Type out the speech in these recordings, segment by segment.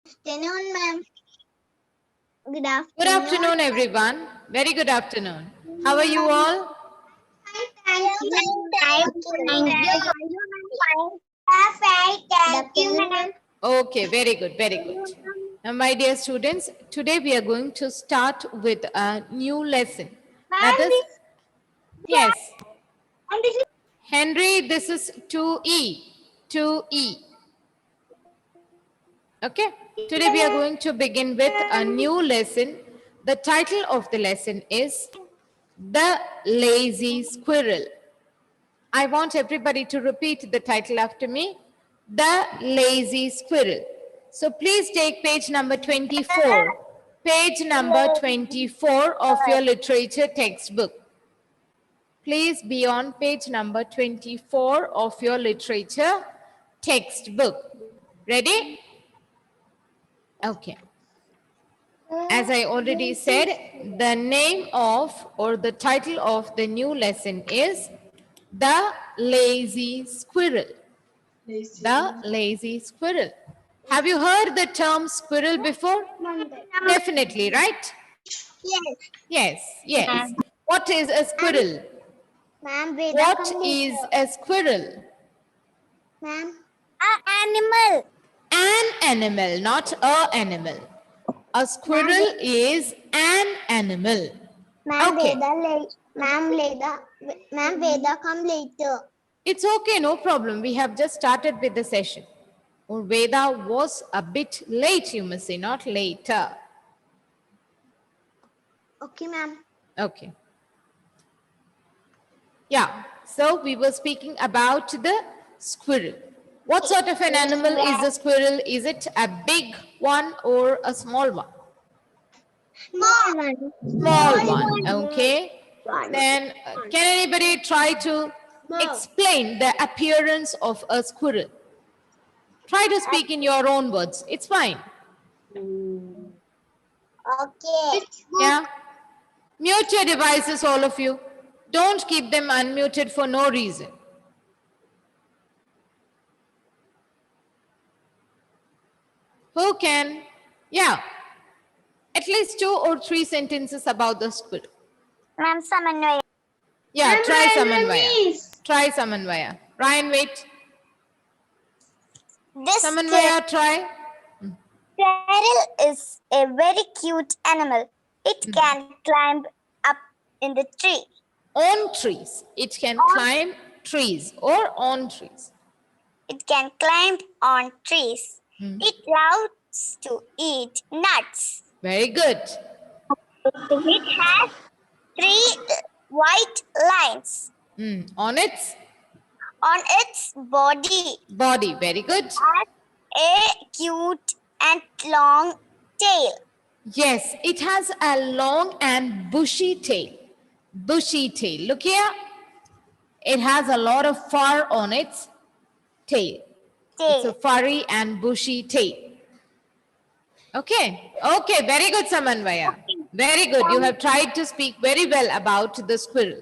Afternoon, ma'am. Good afternoon. Good afternoon, everyone. Very good afternoon. How are you all? Thank you. Thank you, ma'am. Okay, very good, very good. Now, my dear students, today we are going to start with a new lesson. That is, yes, Henry, this is 2E, 2E. Okay, today we are going to begin with a new lesson. The title of the lesson is The Lazy Squirrel. I want everybody to repeat the title after me. The Lazy Squirrel. So please take page number 24. Page number 24 of your literature textbook. Please be on page number 24 of your literature textbook. Ready? Okay. As I already said, the name of or the title of the new lesson is The Lazy Squirrel. The lazy squirrel. Have you heard the term squirrel before? Definitely, right? Yes. Yes. What is a squirrel? Ma'am, What is a squirrel? Ma'am. Animal. An animal, not a animal. A squirrel is an animal. Ma'am, Okay. Ma'am, Veda, come later. It's okay, no problem. We have just started with the session. Or Veda was a bit late, you must say, not later. Okay, ma'am. Okay. Yeah, so we were speaking about the squirrel. What sort of an animal is the squirrel? Is it a big one or a small one? Small one. Small one, okay. Then can anybody try to explain the appearance of a squirrel? Try to speak in your own words. It's fine. Okay. Yeah. Mute your devices, all of you. Don't keep them unmuted for no reason. Who can? Yeah. At least 2 or 3 sentences about the squirrel. Ma'am, Samanvaya. Yeah, Ma'am, try Ryan, Samanvaya. Try Samanvaya. Ryan, wait. This Samanvaya, try. squirrel is a very cute animal. It can climb up in the tree. On trees. It can climb trees or on trees. It can climb on trees. It loves to eat nuts. Very good. It has 3 white lines On its on its body. body. Very good. Has a cute and long tail. Yes, it has a long and bushy tail. Bushy tail. Look here. It has a lot of fur on its tail. It's a furry and bushy tail. Okay. Okay. Very good, Samanvaya. Very good. You have tried to speak very well about the squirrel.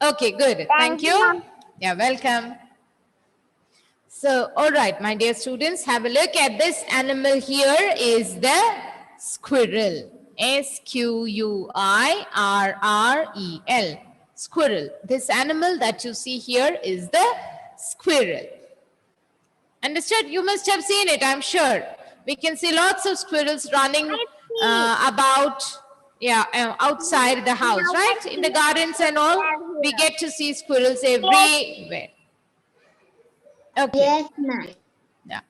Okay, good. Thank you. Yeah, welcome. So, all right, my dear students, have a look at this animal here is the squirrel. S-Q-U-I-R-R-E-L. Squirrel. This animal that you see here is the squirrel. Understood? You must have seen it, I'm sure. We can see lots of squirrels running about outside the house, right? In the gardens and all, we get to see squirrels everywhere. Okay. Yes, ma'am. Yeah.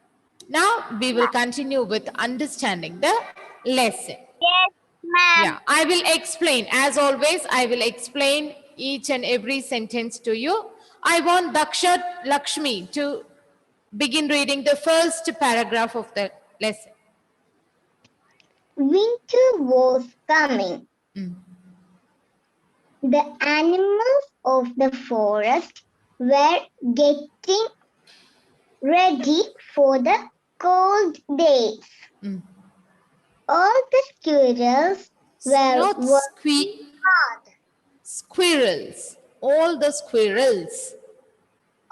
Now we will continue with understanding the lesson. Yes, ma'am. Yeah, I will explain. As always, I will explain each and every sentence to you. I want Daksha Lakshmi to begin reading the first paragraph of the lesson. Winter was coming. The animals of the forest were getting ready for the cold days. All the squirrels Not were working hard. squirrels. All the squirrels.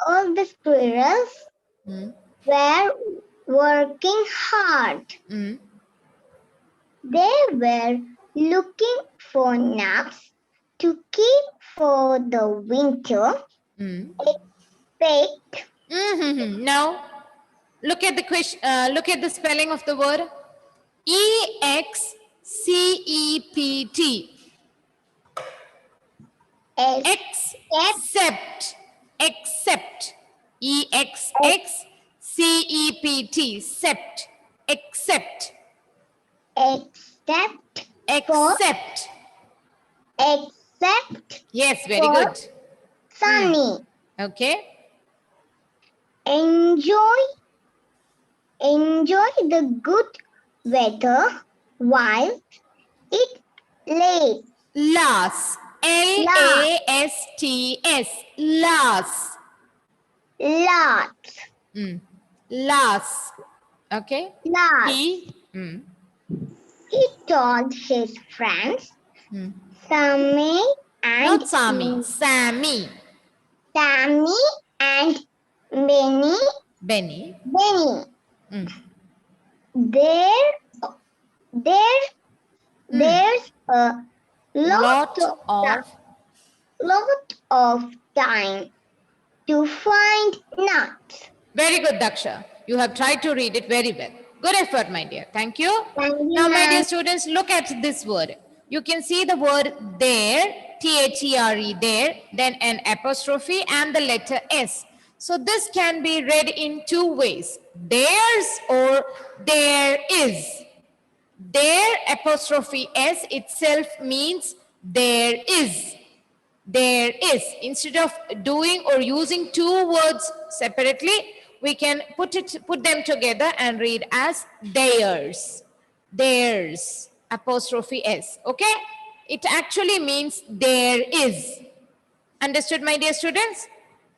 All the squirrels were working hard. Mm. They were looking for nuts to keep for the winter. Mm. Expect Mm-hmm. Now, look at the question. Look at the spelling of the word. EXCEPT. Except. Except. EXXCEPT. Sept. Except. except Except. except Yes, very for good. sunny. Okay. Enjoy the good weather while it lasts. Lasts. LASTS. Lasts. Lots. Lasts. Okay. Lots. He. He told his friends, Hmm. Sammy and Not Sami. Sammy. Sammy and Benny. Benny. Mm. There's a Lot of. lot of time to find nuts. Very good, Daksha. You have tried to read it very well. Good effort, my dear. Thank you. Thank you, Now, my dear ma'am. students, look at this word. You can see the word there, THERE, there, then an apostrophe and the letter S. So this can be read in two ways, theirs or there is. There apostrophe S itself means there is. There is. Instead of doing or using two words separately, we can put them together and read as theirs. Theirs apostrophe S. Okay? It actually means there is. Understood, my dear students?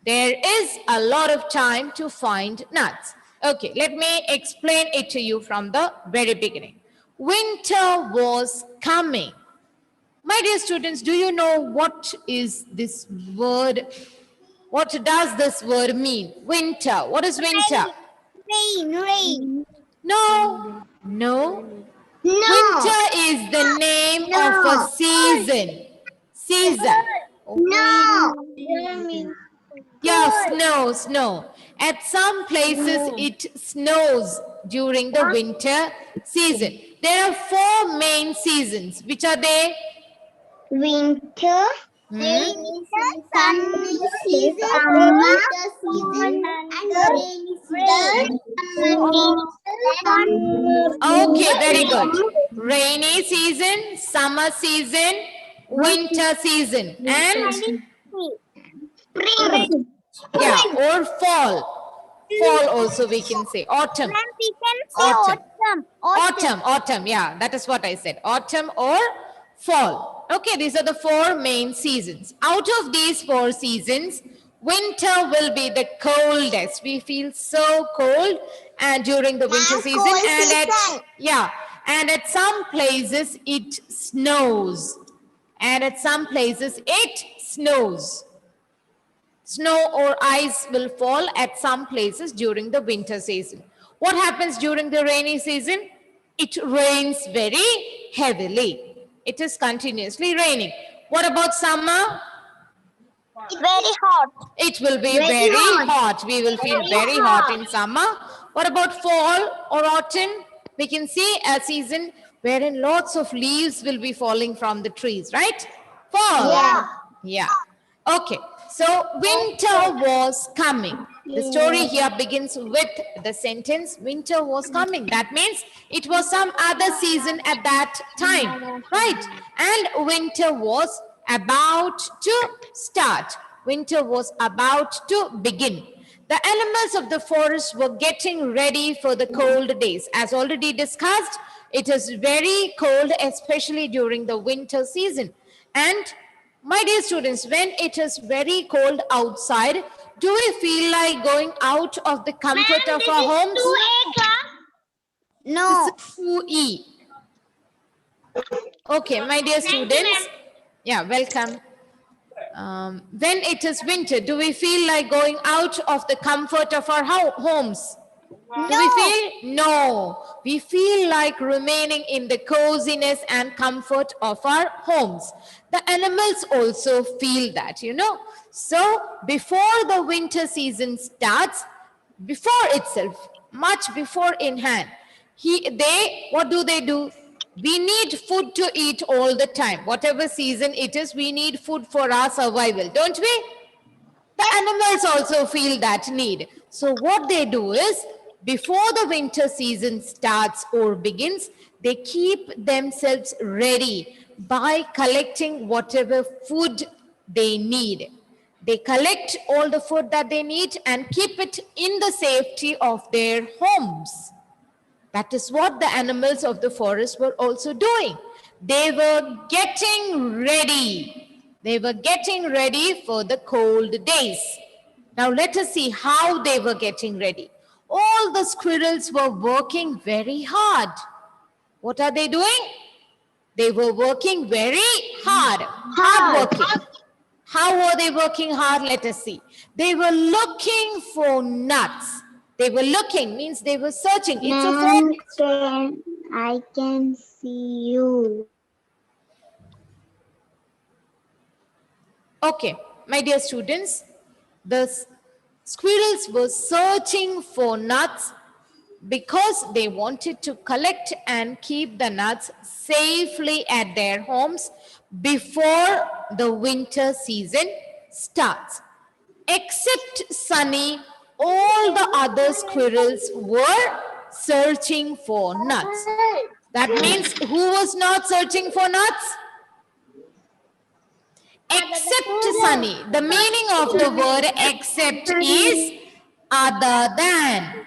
There is a lot of time to find nuts. Okay, let me explain it to you from the very beginning. Winter was coming. My dear students, do you know what is this word? What does this word mean? Winter. What is winter? Rain. No. No. No. Winter is the name of a season. Season. No. Yeah, snow. At some places it snows during the winter season. There are four main seasons. Which are they? Winter. Hmm? Sunny season. Summer season. And rainy season. Okay, very good. Rainy season, summer season, winter season, and Spring. yeah, or fall. Fall also we can say. Autumn. We can say Autumn. autumn. Autumn, yeah, that is what I said. Autumn or fall. Okay, these are the four main seasons. Out of these four seasons, winter will be the coldest. We feel so cold and during the winter And season, cold and at some places it snows. And at some places it snows. Snow or ice will fall at some places during the winter season. What happens during the rainy season? It rains very heavily. It is continuously raining. What about summer? Very hot. It will be Very very hot. hot. We will feel very hot in summer. What about fall or autumn? We can see a season wherein lots of leaves will be falling from the trees, right? Fall. Yeah. Yeah. Okay. So winter was coming. The story here begins with the sentence winter was coming. That means it was some other season at that time, right? And winter was about to start. Winter was about to begin. The animals of the forest were getting ready for the cold days. As already discussed, it is very cold, especially during the winter season. And my dear students, when it is very cold outside, do we feel like going out of the comfort of our homes? No. This is 2E. Okay, my dear students. Yeah, welcome. When it is winter, do we feel like going out of the comfort of our homes? Do we feel? No. We feel like remaining in the coziness and comfort of our homes. The animals also feel that, you know. So before the winter season starts, before itself, much before in hand, what do? We need food to eat all the time. Whatever season it is, we need food for our survival, don't we? The animals also feel that need. So what they do is, before the winter season starts or begins, they keep themselves ready by collecting whatever food they need. They collect all the food that they need and keep it in the safety of their homes. That is what the animals of the forest were also doing. They were getting ready. They were getting ready for the cold days. Now let us see how they were getting ready. All the squirrels were working very hard. What are they doing? They were working very hard working. How were they working hard? Let us see. They were looking for nuts. They were looking means they were searching. It's a forest. I can see you. Okay, my dear students, the squirrels were searching for nuts because they wanted to collect and keep the nuts safely at their homes before the winter season starts. Except Sunny, all the other squirrels were searching for nuts. That means who was not searching for nuts? Except Sunny. The meaning of the word except is other than.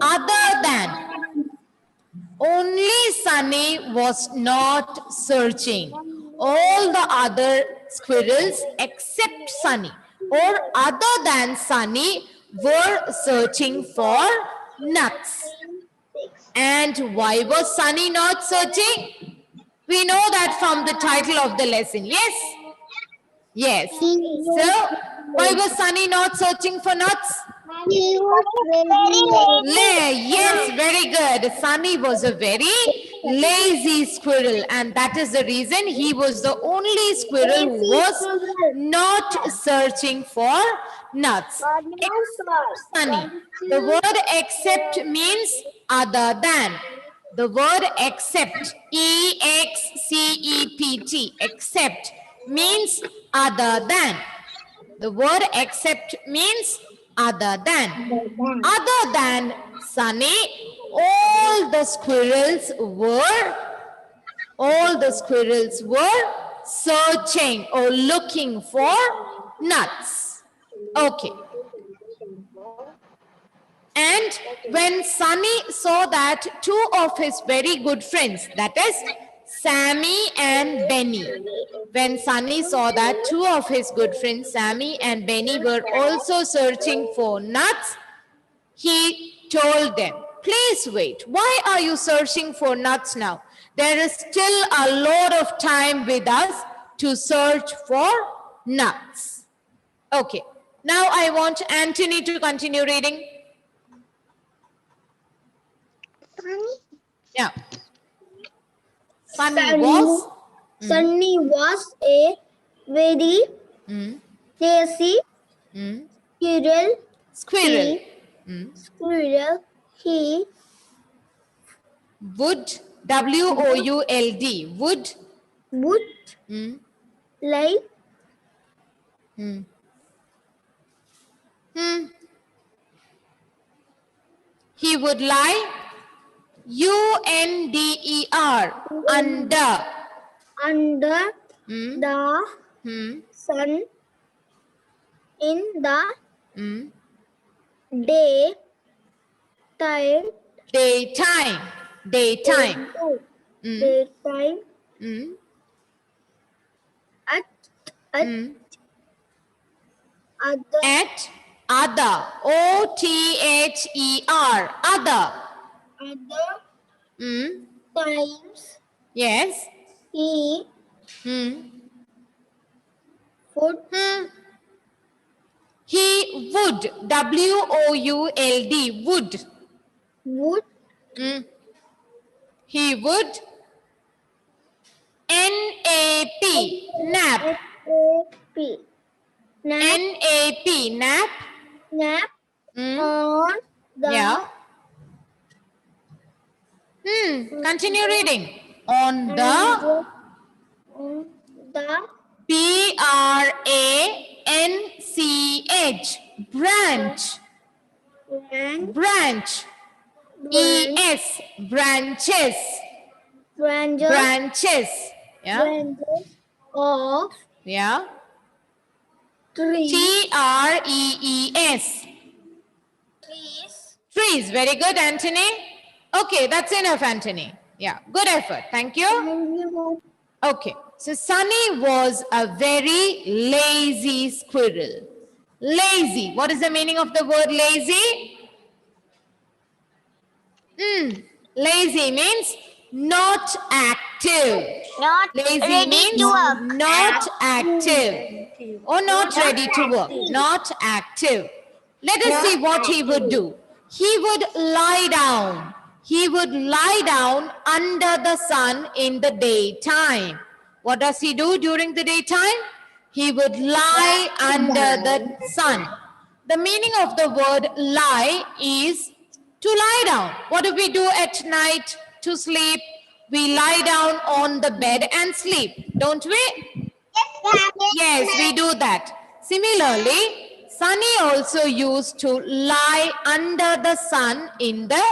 Other than. Only Sunny was not searching. All the other squirrels except Sunny or other than Sunny were searching for nuts. And why was Sunny not searching? We know that from the title of the lesson. Yes? Yes. So, why was Sunny not searching for nuts? He was very Yes, very good. Sunny was a very lazy squirrel, and that is the reason he was the only squirrel who was not searching for nuts. Except Sunny. The word except means other than. The word except, E-X-C-E-P-T, except means other than. The word except means other than. Other than Sunny, all the squirrels were searching or looking for nuts. Okay. And when Sunny saw that two of his very good friends, that is Sammy and Benny. When Sunny saw that two of his good friends, Sammy and Benny, were also searching for nuts, he told them, please wait. Why are you searching for nuts now? There is still a lot of time with us to search for nuts. Okay. Now I want Anthony to continue reading. Yeah. Sunny was a very lazy squirrel. squirrel. He Would, W-O-U-L-D, would lie he would lie, U-N-D-E-R, under the sun in the daytime at other, O-T-H-E-R, other. times Yes. he would He would, W-O-U-L-D, would. would Mm. He would N-A-P, nap. N-A-P, nap, N-A-P, nap. nap Mm. on the Yeah. Continue reading. On the on the B-R-A-N-C-H, branch. branch, Branch. E-S, branches. branches, Branches. Yeah. branches of Yeah. trees, T-R-E-E-S. trees. Trees. Very good, Anthony. Okay, that's enough, Anthony. Yeah, good effort. Thank you. Thank you. Okay, so Sunny was a very lazy squirrel. Lazy. What is the meaning of the word lazy? Lazy means not active. Not Lazy ready means to work. not active or not ready to work. Not active. Let us see what he would do. He would lie down. He would lie down under the sun in the daytime. What does he do during the daytime? He would lie under the sun. The meaning of the word lie is to lie down. What do we do at night to sleep? We lie down on the bed and sleep, don't we? Yes, we do that. Similarly, Sunny also used to lie under the sun in the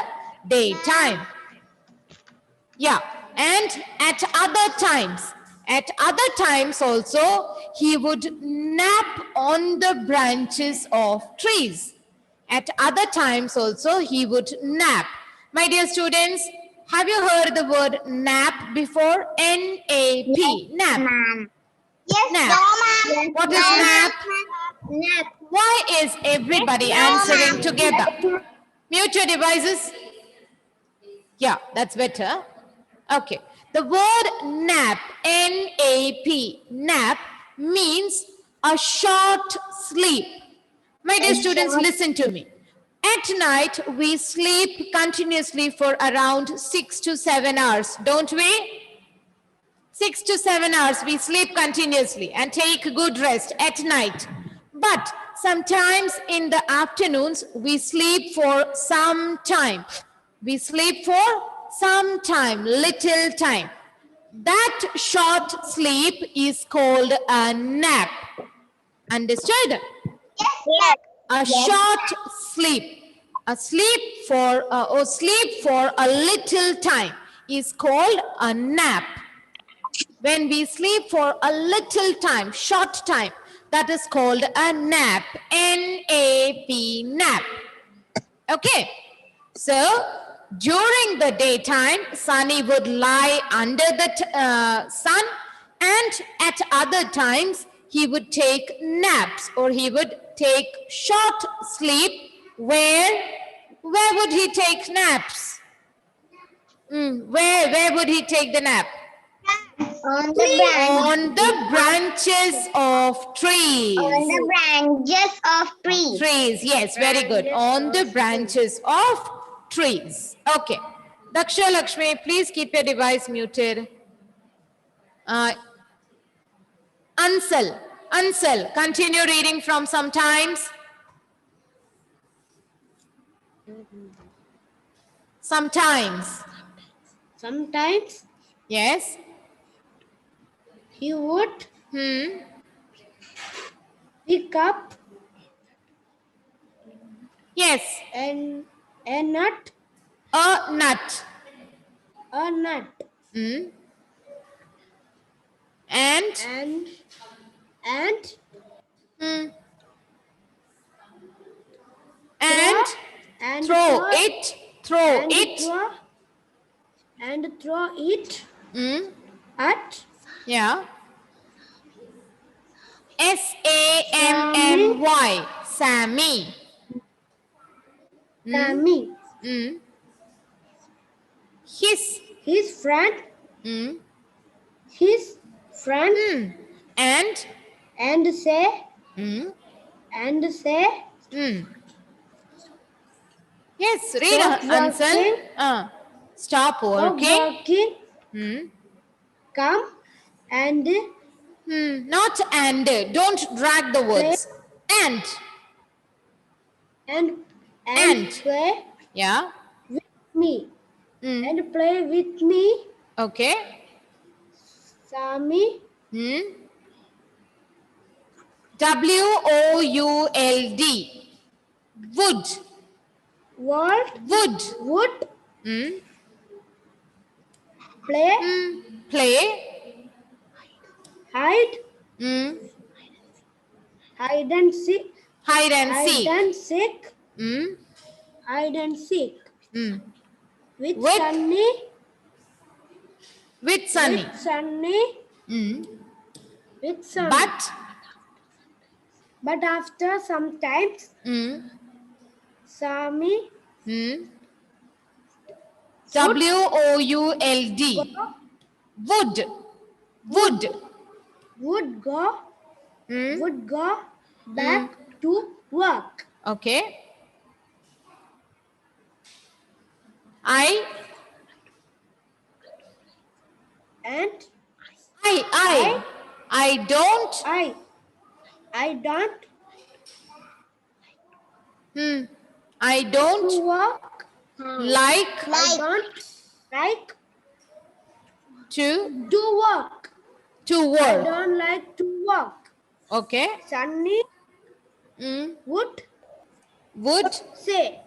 daytime. Yeah, and at other times also, he would nap on the branches of trees. At other times also, he would nap. My dear students, have you heard the word nap before? N-A-P, nap. Yes, Nap. Mama. What is nap? Nap. Why is everybody answering together? Mute your devices. Yeah, that's better. Okay. The word nap, N-A-P, nap, means a short sleep. My dear students, listen to me. At night, we sleep continuously for around 6 to 7 hours, don't we? 6 to 7 hours, we sleep continuously and take good rest at night. But sometimes in the afternoons, we sleep for some time. We sleep for some time, little time. That short sleep is called a nap. Understood? Yes. A short sleep. A sleep for or sleep for a little time is called a nap. When we sleep for a little time, short time, that is called a nap. N-A-P, nap. Okay. So, during the daytime, Sunny would lie under the sun, and at other times, he would take naps or he would take short sleep. Where would he take naps? Where would he take the nap? On the branch. On the branches of trees. On the branches of trees. Trees, yes, very good. On the branches of trees. Okay. Daksha Lakshmi, please keep your device muted. Ansel, continue reading from sometimes. Sometimes. Sometimes Yes. he would pick up Yes. a nut, A nut. and And and throw it. throw it at Yeah. S-A-M-M-Y. Sammy. Sammy, His friend, and and say Yes, read Stop Ansel. working. Stop Stop working. working. Hmm. Come and Not and. Don't drag the words. And. and And. play Yeah. with me. Hmm. And play with me, Okay. Sami. WOULD. Wood. World Wood. would Hmm. play Play. hide Hmm. hide and seek Hide and hide seek. and seek Hmm. hide and seek Hmm. with With- Sunny With Sunny. Hmm. with Sunny. But. After sometimes Hmm. Sami WOULD. Wood. Wood. would go Hmm. back to work. Okay. I. And I don't. I don't I don't to work. like I don't like to to work. I work. don't like to work. Okay. Sunny Would say.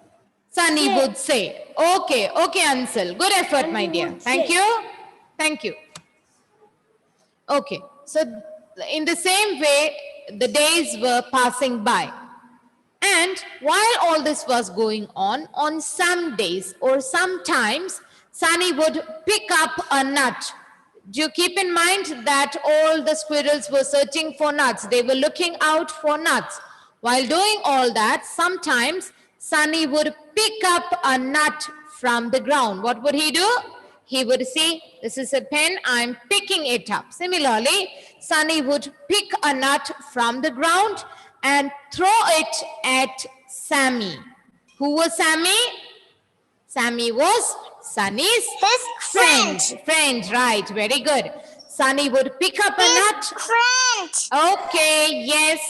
Sunny Say. would say. Okay. Okay, Ansel. Good effort, Sunny my dear. would Thank say. you. Thank you. Okay. So, in the same way, the days were passing by. And while all this was going on some days or sometimes, Sunny would pick up a nut. Do you keep in mind that all the squirrels were searching for nuts? They were looking out for nuts. While doing all that, sometimes Sunny would pick up a nut from the ground. What would he do? He would say, this is a pen, I'm picking it up. Similarly, Sunny would pick a nut from the ground and throw it at Sammy. Who was Sammy? Sammy was Sunny's His friend. Friend, right. Very good. Sunny would pick up a nut. Friend. Okay, yes.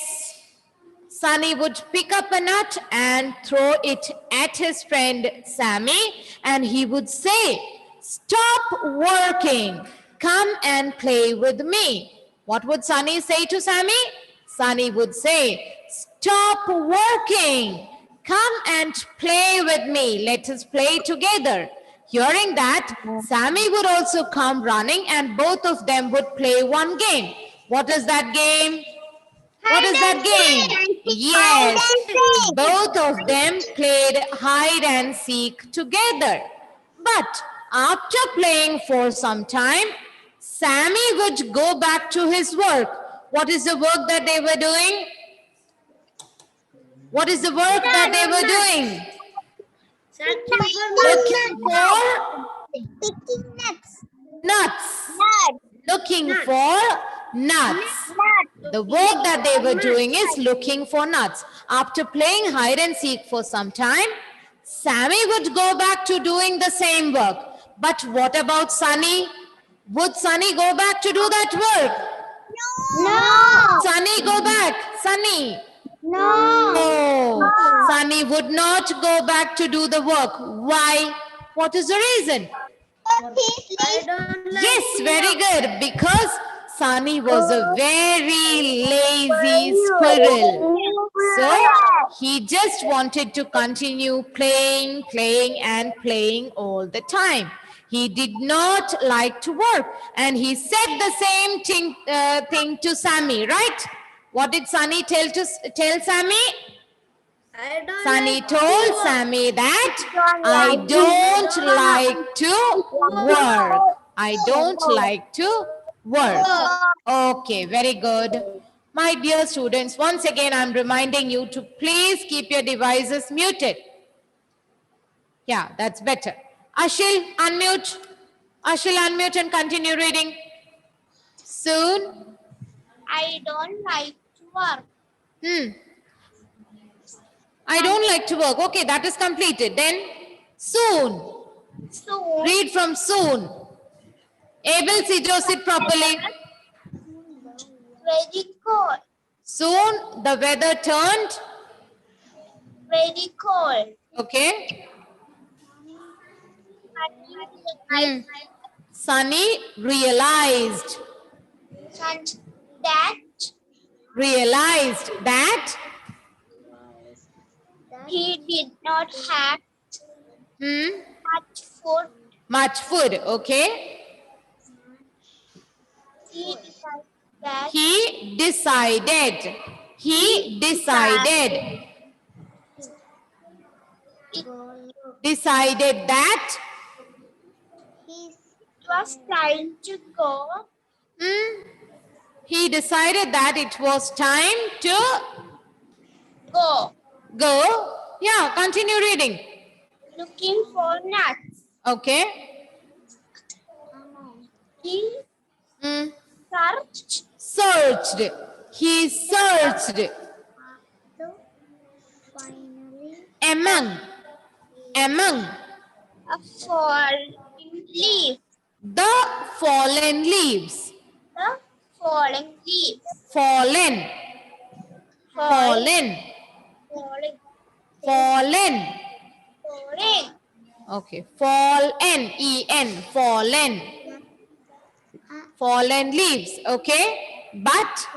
Sunny would pick up a nut and throw it at his friend Sammy, and he would say, stop working. Come and play with me. What would Sunny say to Sammy? Sunny would say, stop working. Come and play with me. Let us play together. Hearing that, Sammy would also come running and both of them would play one game. What is that game? What is that game? Yes, both of them played hide and seek together. But after playing for some time, Sammy would go back to his work. What is the work that they were doing? What is the work that they were doing? Looking for Picking nuts. nuts. Nuts. Looking for nuts. The work that they were doing is looking for nuts. After playing hide and seek for some time, Sammy would go back to doing the same work. But what about Sunny? Would Sunny go back to do that work? No. Sunny, go back. Sunny. No. No. Sunny would not go back to do the work. Why? What is the reason? Yes, very good. Because Sunny was a very lazy squirrel. So he just wanted to continue playing and playing all the time. He did not like to work. And he said the same thing to Sammy, right? What did Sunny tell Sammy? Sunny told Sammy that I don't like to work. I don't like to work. Okay, very good. My dear students, once again, I'm reminding you to please keep your devices muted. Yeah, that's better. Ashil, unmute. Ashil, unmute and continue reading. Soon. I don't like to work. I don't like to work. Okay, that is completed. Then soon. Soon. Read from soon. Abel, sit properly. Very cold. Soon the weather turned. Very cold. Okay. Sunny realized. And that Realized that he did not have much food. much food. Okay. He decided that He decided. He decided. Decided that it was time to go. he decided that it was time to Go. go. Yeah, continue reading. Looking for nuts. Okay. He Mm. searched Searched. He searched among a fallen leaf. the fallen leaves. The fallen leaves. Fallen. Fallen. Falling. Fallen. Falling. Okay. Fallen. E-N. Fallen. Fallen leaves. Okay. But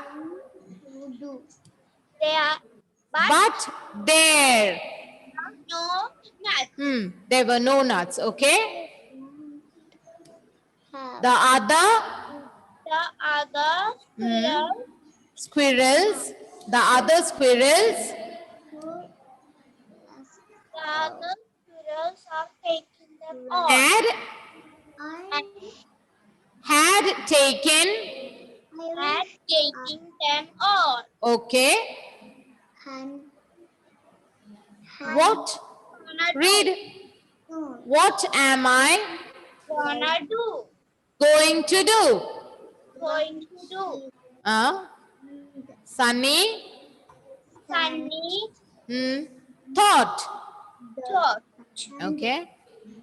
There but there. no nuts. There were no nuts. Okay. The other The other squirrels. The other squirrels the other squirrels are taking them all. had taken. And taking them all. Okay. What? Read. What am I Gonna do. going to do? Going to do. Sunny Sunny thought. thought. Okay.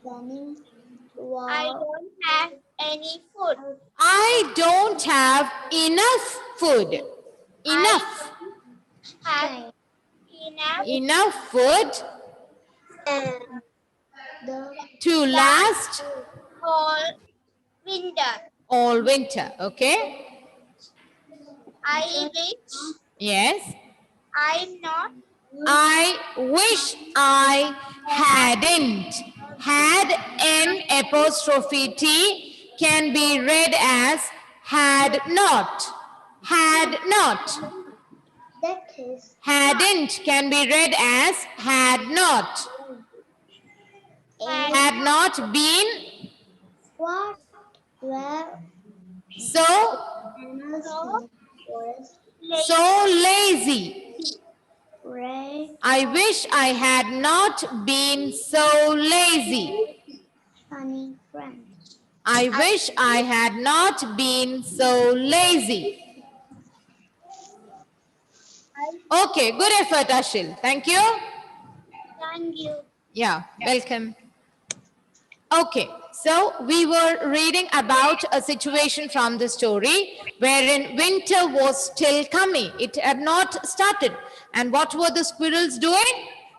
I don't have any food. I don't have enough food. Enough. Have Enough food to last all winter. all winter. Okay. I wish Yes. I'm not I wish I hadn't. Had N apostrophe T can be read as had not. Had not. That is Hadn't can be read as had not. Had not been what were so animals so lazy. red I wish I had not been so lazy. sunny friends. I wish I had not been so lazy. Okay, good effort, Ashil. Thank you. thank you. Yeah, welcome. Okay, so we were reading about a situation from the story wherein winter was still coming. It had not started. And what were the squirrels doing?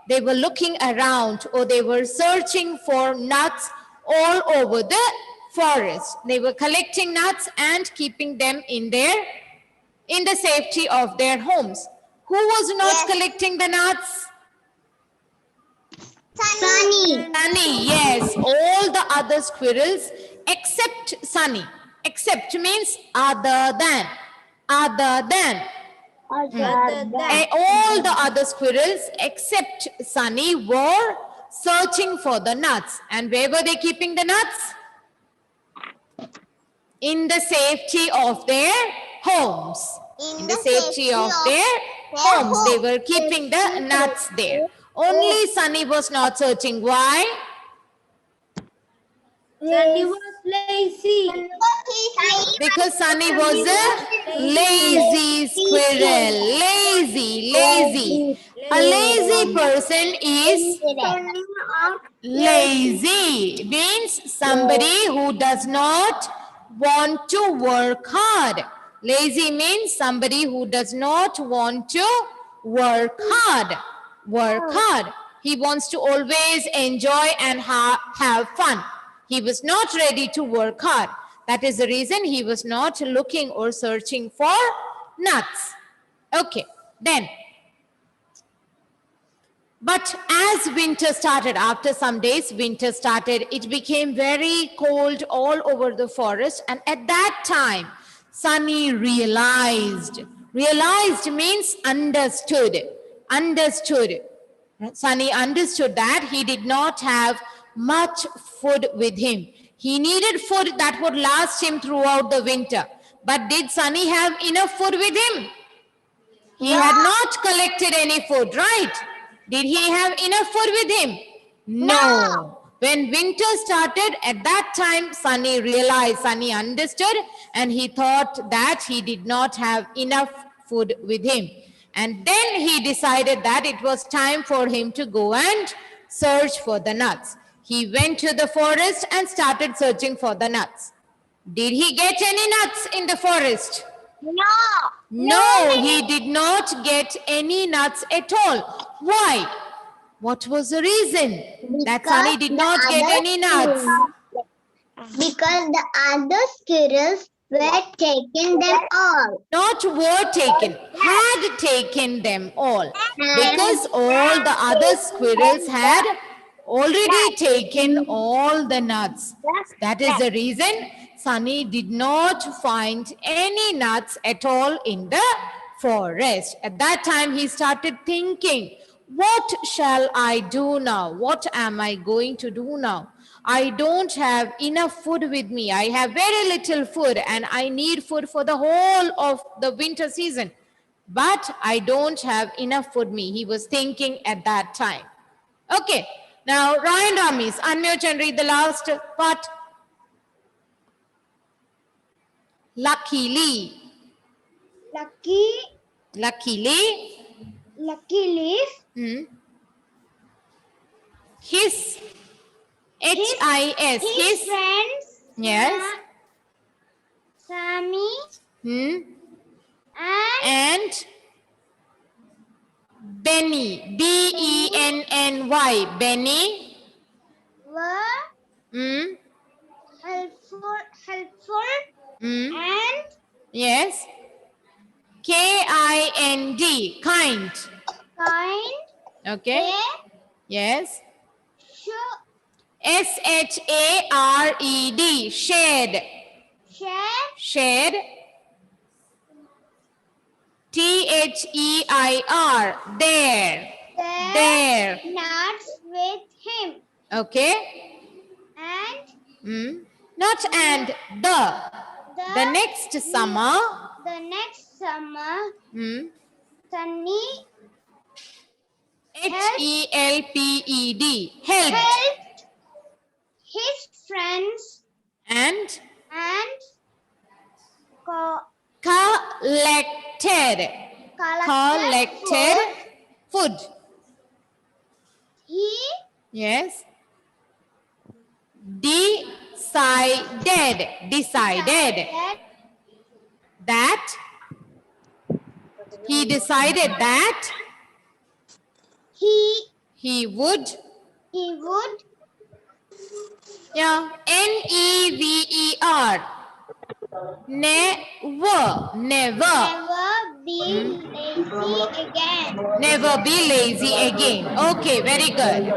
They were looking around, or they were searching for nuts all over the forest. They were collecting nuts and keeping them in the safety of their homes. Who was not collecting the nuts? Sunny. Sunny, yes. All the other squirrels except Sunny. Except means other than. Other than. All the other squirrels except Sunny were searching for the nuts. And where were they keeping the nuts? In the safety of their homes. In the safety of their homes. They were keeping the nuts there. Only Sunny was not searching. Why? Sunny was lazy. Because Sunny was a lazy squirrel. Lazy, lazy. A lazy person is Turning out lazy. Means somebody who does not want to work hard. Lazy means somebody who does not want to work hard. Work hard. He wants to always enjoy and have fun. He was not ready to work hard. That is the reason he was not looking or searching for nuts. Okay, then. But as winter started, after some days, winter started, it became very cold all over the forest. And at that time, Sunny realized. Realized means understood. Understood. Sunny understood that he did not have much food with him. He needed food that would last him throughout the winter. But did Sunny have enough food with him? He had not collected any food, right? Did he have enough food with him? No. When winter started, at that time, Sunny realized, Sunny understood, and he thought that he did not have enough food with him. And then he decided that it was time for him to go and search for the nuts. He went to the forest and started searching for the nuts. Did he get any nuts in the forest? No. No, he did not get any nuts at all. Why? What was the reason that Sunny did not get any nuts? because the other squirrels were taking them all. Not were taken, had taken them all. Because all the other squirrels had already taken all the nuts. That is the reason Sunny did not find any nuts at all in the forest. At that time, he started thinking, what shall I do now? What am I going to do now? I don't have enough food with me. I have very little food and I need food for the whole of the winter season. But I don't have enough food me. He was thinking at that time. Okay. Now, Ryan Ramis, unmute and read the last part. Luckily. Luckily. Luckily, His. H-I-S. his friends, Yes. Sammy and And Benny. B-E-N-N-Y. Benny. were helpful and Yes. K-I-N-D. Kind. kind. Okay. They Yes. should S-H-A-R-E-D. Shared. share Shared. T-H-E-I-R. There. their There. nuts with him. Okay. And Not and. The next summer. the next summer, Sunny H-E-L-P-E-D. Helped. helped his friends And co- collected. Collected food. He Yes. Decided that he decided that he would yeah Never never be lazy again. Okay, very good.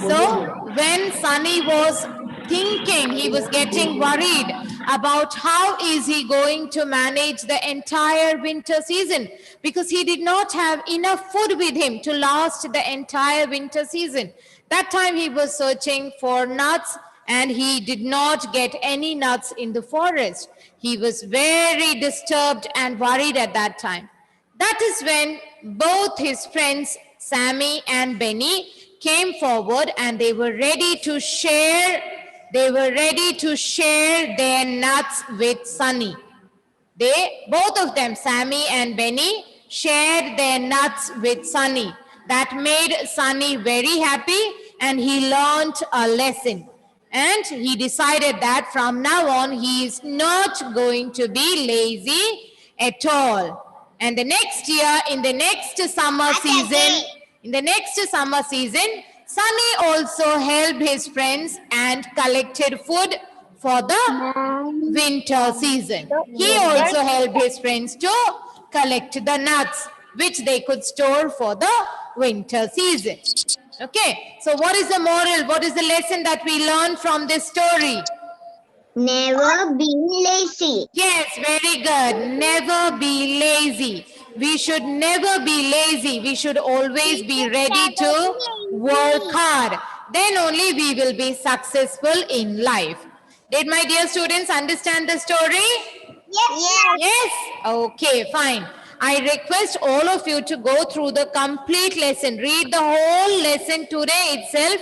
So when Sunny was thinking, he was getting worried about how is he going to manage the entire winter season, because he did not have enough food with him to last the entire winter season. That time he was searching for nuts and he did not get any nuts in the forest. He was very disturbed and worried at that time. That is when both his friends, Sammy and Benny, came forward and they were ready to share their nuts with Sunny. Both of them, Sammy and Benny, shared their nuts with Sunny. that made Sunny very happy, and he learned a lesson. And he decided that from now on, he is not going to be lazy at all. And the next year, in the next summer season, Sunny also helped his friends and collected food for the winter season. He also helped his friends to collect the nuts, which they could store for the winter season. Okay, so what is the moral? What is the lesson that we learn from this story? Never be lazy. Yes, very good. Never be lazy. We should never be lazy. We should always be ready to work hard. Then only we will be successful in life. Did my dear students understand the story? Yes. Yes? Okay, fine. I request all of you to go through the complete lesson. Read the whole lesson today itself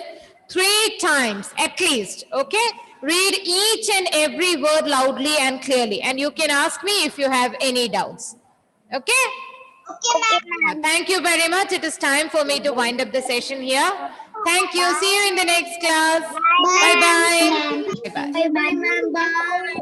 3 times at least. Okay? Read each and every word loudly and clearly. And you can ask me if you have any doubts. Okay? Okay, Thank you very much. It is time for me to wind up the session here. Thank you. See you in the next class. Bye-bye. Bye-bye. Bye, ma'am. Bye.